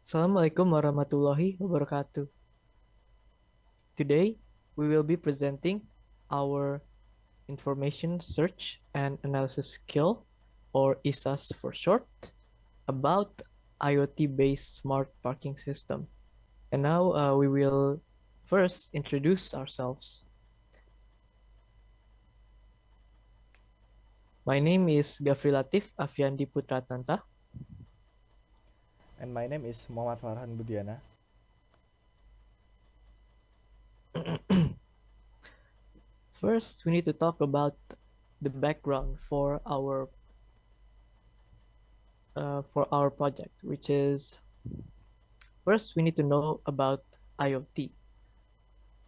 Assalamualaikum warahmatullahi wabarakatuh. Today, we will be presenting our information search and analysis skill, or ISAS for short, about IoT-based smart parking system. And now we will first introduce ourselves. My name is Gafrilatif Aviandi Putra Adnanta. And my name is Muhamad Farhan Budiana. First, we need to talk about the background for our project, which is first we need to know about IoT.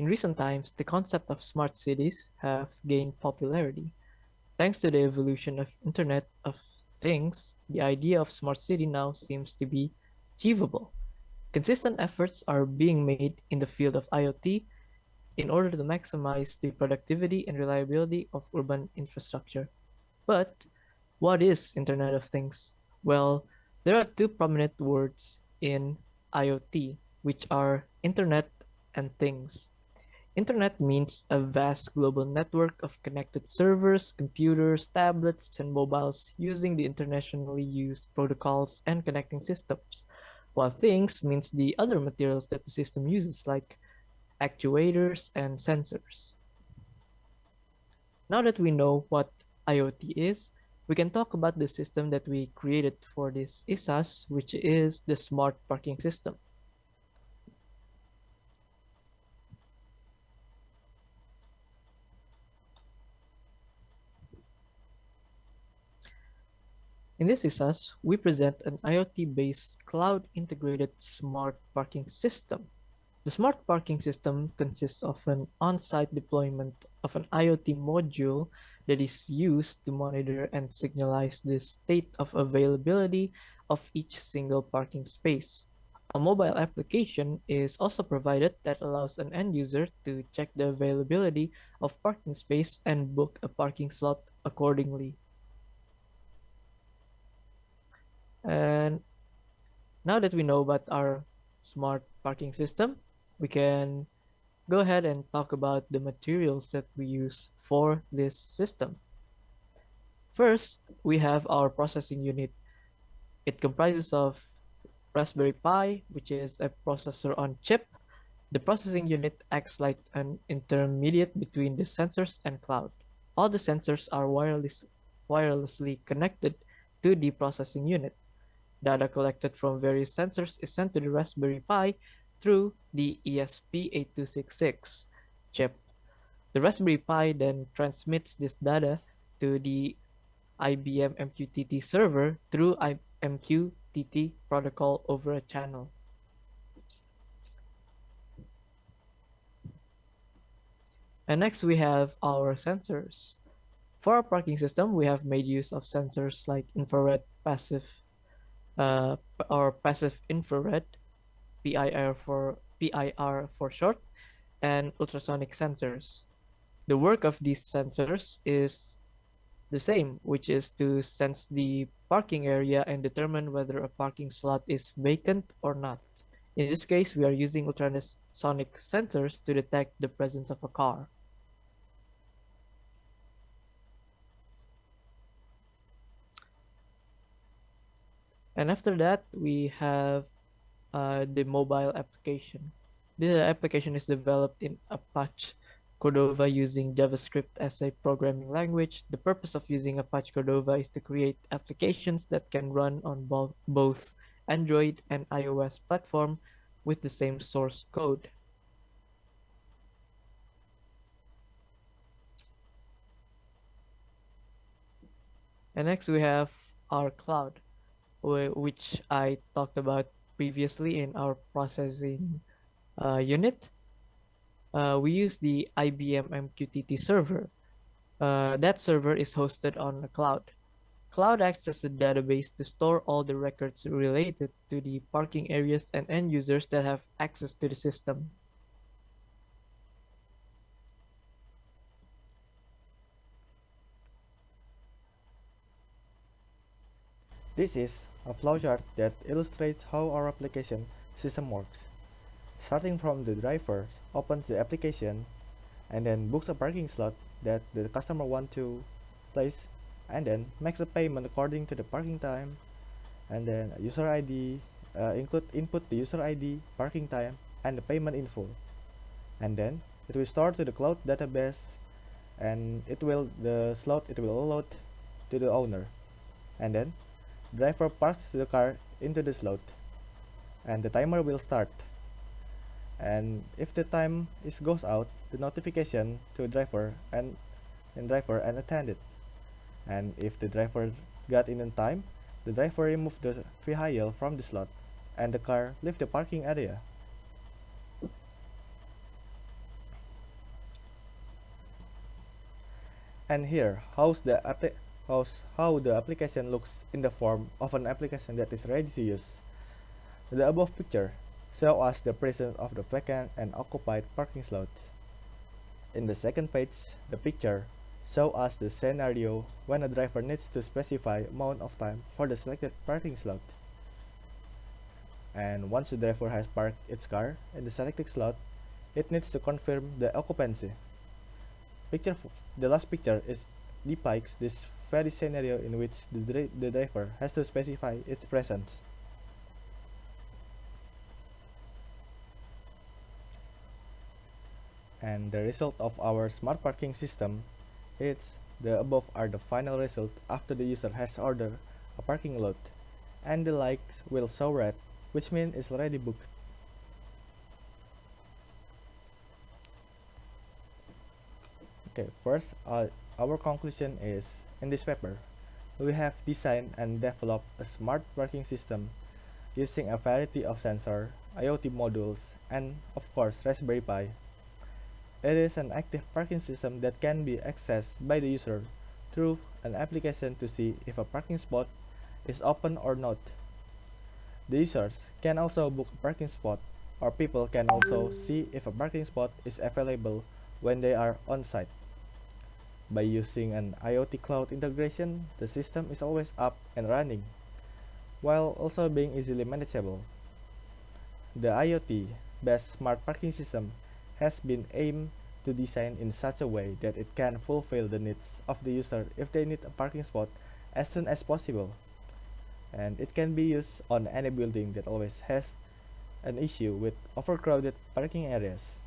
In recent times, the concept of smart cities have gained popularity. Thanks to the evolution of Internet of Things, the idea of smart city now seems to be achievable. Consistent efforts are being made in the field of IoT in order to maximize the productivity and reliability of urban infrastructure. But what is Internet of Things? Well, there are two prominent words in IoT, which are Internet and Things. Internet means a vast global network of connected servers, computers, tablets, and mobiles using the internationally used protocols and connecting systems, while things means the other materials that the system uses, like actuators and sensors. Now that we know what IoT is, we can talk about the system that we created for this ISAS, which is the smart parking system. In this ISAS, we present an IoT-based cloud-integrated smart parking system. The smart parking system consists of an on-site deployment of an IoT module that is used to monitor and signalize the state of availability of each single parking space. A mobile application is also provided that allows an end user to check the availability of parking space and book a parking slot accordingly. And now that we know about our smart parking system, we can go ahead and talk about the materials that we use for this system. First, we have our processing unit. It comprises of Raspberry Pi, which is a processor on chip. The processing unit acts like an intermediate between the sensors and cloud. All the sensors are wirelessly connected to the processing unit. Data collected from various sensors is sent to the Raspberry Pi through the ESP8266 chip. The Raspberry Pi then transmits this data to the IBM MQTT server through MQTT protocol over a channel. And next we have our sensors. For our parking system, we have made use of sensors like infrared passive uh, or passive infrared PIR for short, and ultrasonic sensors. The work of these sensors is the same, which is to sense the parking area and determine whether a parking slot is vacant or not. In this case, we are using ultrasonic sensors to detect the presence of a car. And after that, we have the mobile application. The application is developed in Apache Cordova using JavaScript as a programming language. The purpose of using Apache Cordova is to create applications that can run on both Android and iOS platform with the same source code. And next we have our cloud, which I talked about previously in our processing unit. We use the IBM MQTT server. That server is hosted on the cloud. Cloud acts as a database to store all the records related to the parking areas and end users that have access to the system. This is a flowchart that illustrates how our application system works. Starting from the driver opens the application and then books a parking slot that the customer wants to place and then makes a payment according to the parking time and then user ID input the user ID, parking time and the payment info, and then it will store to the cloud database and the slot it will allot to the owner, and then driver parks the car into the slot and the timer will start, and if the time goes out the notification to driver and attendant, and if the driver got in on time the driver removed the vehicle from the slot and the car leave the parking area. And here how the application looks in the form of an application that is ready to use. The above picture shows us the presence of the vacant and occupied parking slots. In the second page, the picture shows us the scenario when a driver needs to specify amount of time for the selected parking slot. And once the driver has parked its car in the selected slot, it needs to confirm the occupancy. The last picture depicts this very scenario in which the driver has to specify its presence. And the result of our smart parking system is the above are the final result after the user has ordered a parking lot, and the lights will show red, which means it's already booked. Okay, first our conclusion is in this paper we have designed and developed a smart parking system using a variety of sensor, IoT modules, and of course Raspberry Pi. It is an active parking system that can be accessed by the user through an application to see if a parking spot is open or not. The users can also book a parking spot, or people can also see if a parking spot is available when they are on site. By using an IoT cloud integration, the system is always up and running, while also being easily manageable. The IoT-based smart parking system has been aimed to design in such a way that it can fulfill the needs of the user if they need a parking spot as soon as possible. And it can be used on any building that always has an issue with overcrowded parking areas.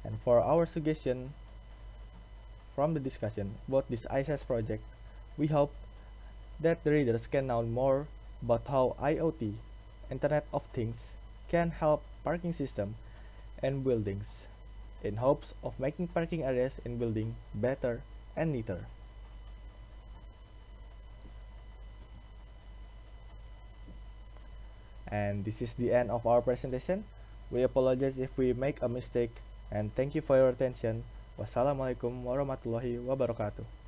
And for our suggestion from the discussion about this ISAS project, we hope that the readers can know more about how IoT, Internet of Things, can help parking system and buildings in hopes of making parking areas in building better and neater. And this is the end of our presentation. We apologize if we make a mistake, and thank you for your attention. Wassalamualaikum warahmatullahi wabarakatuh.